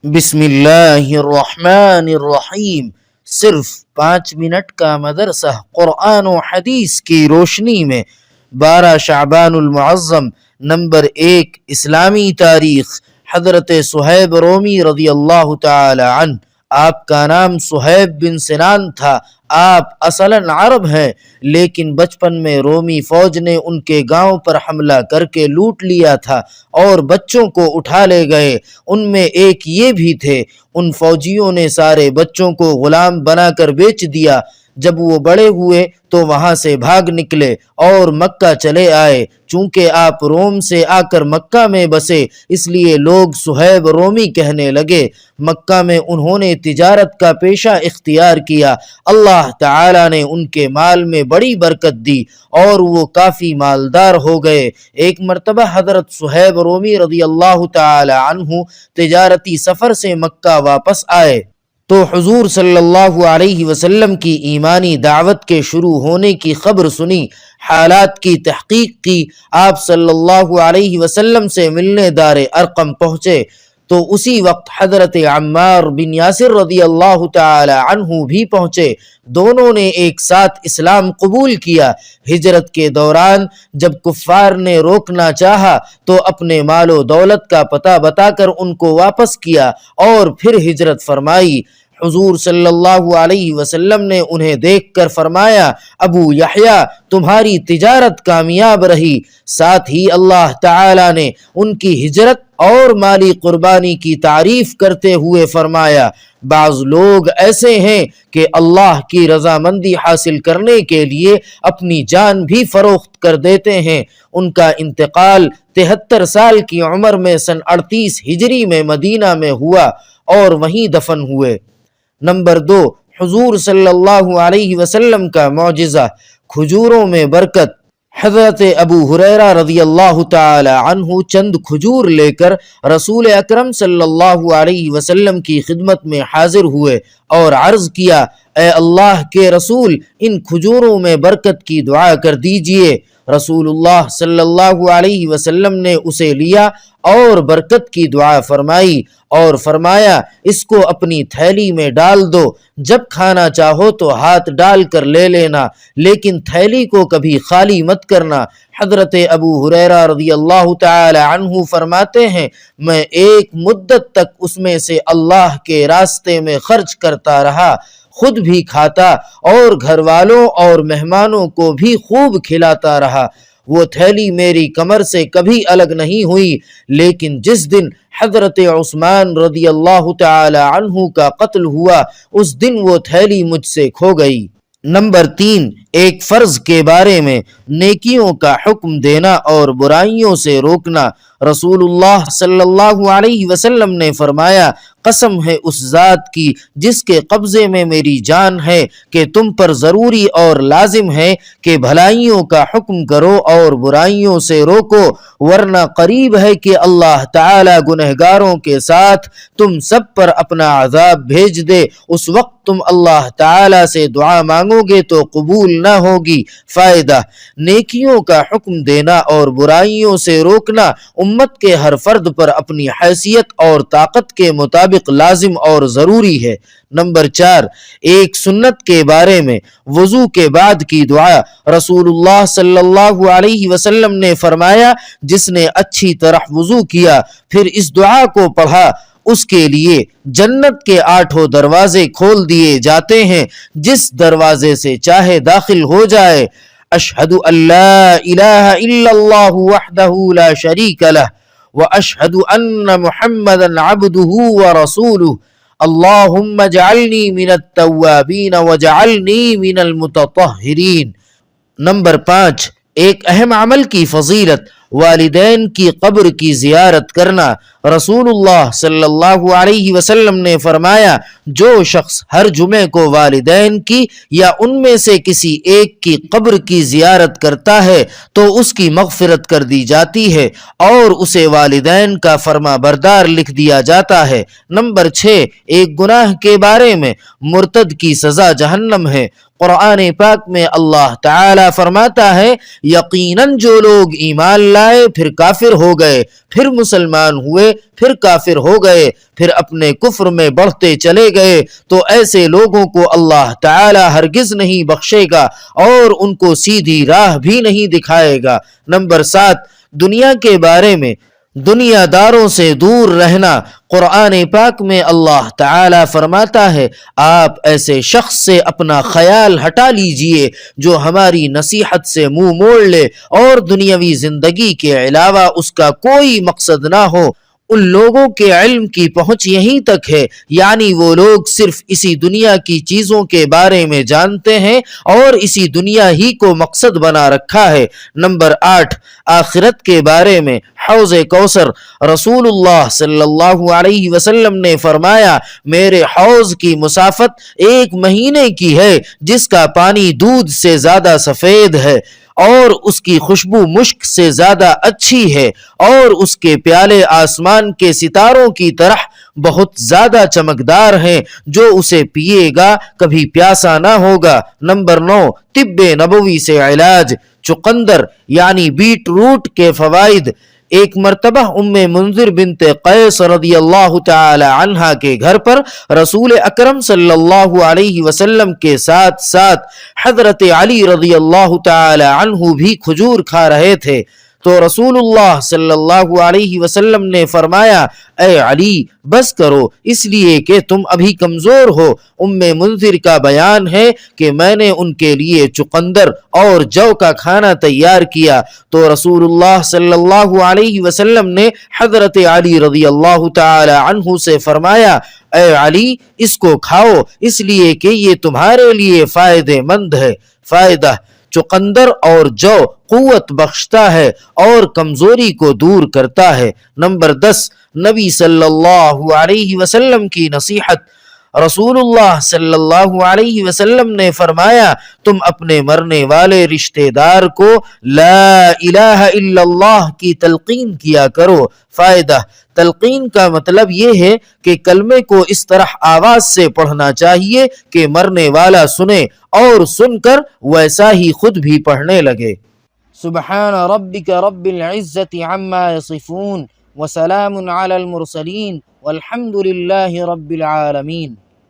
بسم اللہ الرحمن الرحیم۔ صرف 5 منٹ کا مدرسہ قرآن و حدیث کی روشنی میں 12 شعبان المعظم نمبر 1 اسلامی تاریخ۔ حضرت صہیب رومی رضی اللہ تعالی عنہ، آپ کا نام صہیب بن سنان تھا۔ آپ اصلاً عرب ہیں، لیکن بچپن میں رومی فوج نے ان کے گاؤں پر حملہ کر کے لوٹ لیا تھا اور بچوں کو اٹھا لے گئے۔ ان میں ایک یہ بھی تھے۔ ان فوجیوں نے سارے بچوں کو غلام بنا کر بیچ دیا۔ جب وہ بڑے ہوئے تو وہاں سے بھاگ نکلے اور مکہ چلے آئے۔ چونکہ آپ روم سے آ کر مکہ میں بسے، اس لیے لوگ صہیب رومی کہنے لگے۔ مکہ میں انہوں نے تجارت کا پیشہ اختیار کیا۔ اللہ تعالی نے ان کے مال میں بڑی برکت دی اور وہ کافی مالدار ہو گئے۔ ایک مرتبہ حضرت صہیب رومی رضی اللہ تعالی عنہ تجارتی سفر سے مکہ واپس آئے تو حضور صلی اللہ علیہ وسلم کی ایمانی دعوت کے شروع ہونے کی خبر سنی۔ حالات کی تحقیق کی۔ آپ صلی اللہ علیہ وسلم سے ملنے دار ارقم پہنچے تو اسی وقت حضرت عمار بن یاسر رضی اللہ تعالی عنہ بھی پہنچے۔ دونوں نے ایک ساتھ اسلام قبول کیا۔ ہجرت کے دوران جب کفار نے روکنا چاہا تو اپنے مال و دولت کا پتہ بتا کر ان کو واپس کیا اور پھر ہجرت فرمائی۔ حضور صلی اللہ علیہ وسلم نے انہیں دیکھ کر فرمایا، ابو یحییٰ، تمہاری تجارت کامیاب رہی۔ ساتھ ہی اللہ تعالی نے ان کی ہجرت اور مالی قربانی کی تعریف کرتے ہوئے فرمایا، بعض لوگ ایسے ہیں کہ اللہ کی رضامندی حاصل کرنے کے لیے اپنی جان بھی فروخت کر دیتے ہیں۔ ان کا انتقال 73 سال کی عمر میں سن 38 ہجری میں مدینہ میں ہوا اور وہیں دفن ہوئے۔ نمبر 2، حضور صلی اللہ علیہ وسلم کا معجزہ، کھجوروں میں برکت۔ حضرت ابو ہریرہ رضی اللہ تعالی عنہ چند کھجور لے کر رسول اکرم صلی اللہ علیہ وسلم کی خدمت میں حاضر ہوئے اور عرض کیا، اے اللہ کے رسول، ان کھجوروں میں برکت کی دعا کر دیجئے۔ رسول اللہ صلی اللہ علیہ وسلم نے اسے لیا اور برکت کی دعا فرمائی اور فرمایا، اس کو اپنی تھیلی میں ڈال دو، جب کھانا چاہو تو ہاتھ ڈال کر لے لینا، لیکن تھیلی کو کبھی خالی مت کرنا۔ حضرت ابو ہریرہ رضی اللہ تعالی عنہ فرماتے ہیں، میں ایک مدت تک اس میں سے اللہ کے راستے میں خرچ کرتا رہا، خود بھی کھاتا اور گھر والوں اور مہمانوں کو بھی خوب کھلاتا رہا۔ وہ تھیلی میری کمر سے کبھی الگ نہیں ہوئی، لیکن جس دن حضرت عثمان رضی اللہ تعالی عنہ کا قتل ہوا، اس دن وہ تھیلی مجھ سے کھو گئی۔ نمبر 3، ایک فرض کے بارے میں نیکیوں کا حکم دینا اور برائیوں سے روکنا۔ رسول اللہ صلی اللہ علیہ وسلم نے فرمایا، قسم ہے اس ذات کی جس کے قبضے میں میری جان ہے کہ تم پر ضروری اور لازم ہے کہ بھلائیوں کا حکم کرو اور برائیوں سے روکو، ورنہ قریب ہے کہ اللہ تعالی گنہگاروں کے ساتھ تم سب پر اپنا عذاب بھیج دے۔ اس وقت تم اللہ تعالی سے دعا مانگو گے تو قبول نہ ہوگی۔ فائدہ، نیکیوں کا حکم دینا اور برائیوں سے روکنا امت کے ہر فرد پر اپنی حیثیت اور طاقت کے مطابق لازم اور ضروری ہے۔ نمبر 4، ایک سنت کے بارے میں وضو کے بعد کی دعا۔ رسول اللہ صلی اللہ علیہ وسلم نے فرمایا، جس نے اچھی طرح وضو کیا پھر اس دعا کو پڑھا، اس کے لیے جنت کے 8 دروازے کھول دیے جاتے ہیں، جس دروازے سے چاہے داخل ہو جائے۔ اشہد ان لا الہ الا اللہ وحدہ لا شریک لہ واشہد ان محمدا عبدہ ورسولہ اللہم اجعلنی من التوابین واجعلنی من المتطہرین۔ نمبر 5، ایک اہم عمل کی فضیلت، والدین کی قبر کی زیارت کرنا۔ رسول اللہ صلی اللہ علیہ وسلم نے فرمایا، جو شخص ہر جمعے کو والدین کی یا ان میں سے کسی ایک کی قبر کی زیارت کرتا ہے تو اس کی مغفرت کر دی جاتی ہے اور اسے والدین کا فرما بردار لکھ دیا جاتا ہے۔ نمبر 6، ایک گناہ کے بارے میں مرتد کی سزا جہنم ہے۔ قرآن پاک میں اللہ تعالی فرماتا ہے، یقیناً جو لوگ ایمان لائے پھر کافر ہو گئے، پھر مسلمان ہوئے، پھر کافر ہو گئے، پھر اپنے کفر میں بڑھتے چلے گئے تو ایسے لوگوں کو اللہ تعالی ہرگز نہیں بخشے گا اور ان کو سیدھی راہ بھی نہیں دکھائے گا۔ نمبر 7، دنیا کے بارے میں دنیا داروں سے دور رہنا۔ قرآن پاک میں اللہ تعالی فرماتا ہے، آپ ایسے شخص سے اپنا خیال ہٹا لیجئے جو ہماری نصیحت سے منہ موڑ لے اور دنیاوی زندگی کے علاوہ اس کا کوئی مقصد نہ ہو۔ ان لوگوں کے علم کی پہنچ یہیں تک ہے، یعنی وہ لوگ صرف اسی دنیا کی چیزوں کے بارے میں جانتے ہیں اور اسی دنیا ہی کو مقصد بنا رکھا ہے۔ نمبر 8، آخرت کے بارے میں حوض کوثر۔ رسول اللہ صلی اللہ علیہ وسلم نے فرمایا، میرے حوض کی مسافت 1 مہینے کی ہے، جس کا پانی دودھ سے زیادہ سفید ہے اور اس کی خوشبو مشک سے زیادہ اچھی ہے، اور اس کے پیالے آسمان کے ستاروں کی طرح بہت زیادہ چمکدار ہیں۔ جو اسے پیے گا کبھی پیاسا نہ ہوگا۔ نمبر 9، طب نبوی سے علاج۔ چقندر یعنی بیٹ روٹ کے فوائد۔ ایک مرتبہ ام منذر بنت قیس رضی اللہ تعالی عنہا کے گھر پر رسول اکرم صلی اللہ علیہ وسلم کے ساتھ ساتھ حضرت علی رضی اللہ تعالی عنہ بھی کھجور کھا رہے تھے، تو رسول اللہ صلی اللہ علیہ وسلم نے فرمایا، اے علی بس کرو، اس لیے کہ تم ابھی کمزور ہو۔ ام منذر کا بیان ہے کہ میں نے ان کے لیے چقندر اور جو کا کھانا تیار کیا تو رسول اللہ صلی اللہ علیہ وسلم نے حضرت علی رضی اللہ تعالی عنہ سے فرمایا، اے علی اس کو کھاؤ، اس لیے کہ یہ تمہارے لیے فائدہ مند ہے۔ فائدہ: چقندر اور جو قوت بخشتا ہے اور کمزوری کو دور کرتا ہے۔ نمبر 10، نبی صلی اللہ علیہ وسلم کی نصیحت۔ رسول اللہ صلی اللہ علیہ وسلم نے فرمایا، تم اپنے مرنے والے رشتہ دار کو لا الہ الا اللہ کی تلقین کیا کرو۔ فائدہ: تلقین کا مطلب یہ ہے کہ کلمے کو اس طرح آواز سے پڑھنا چاہیے کہ مرنے والا سنے اور سن کر ویسا ہی خود بھی پڑھنے لگے۔ سبحان ربک رب العزت عما یصفون وسلام علی المرسلین والحمد للہ رب العالمین۔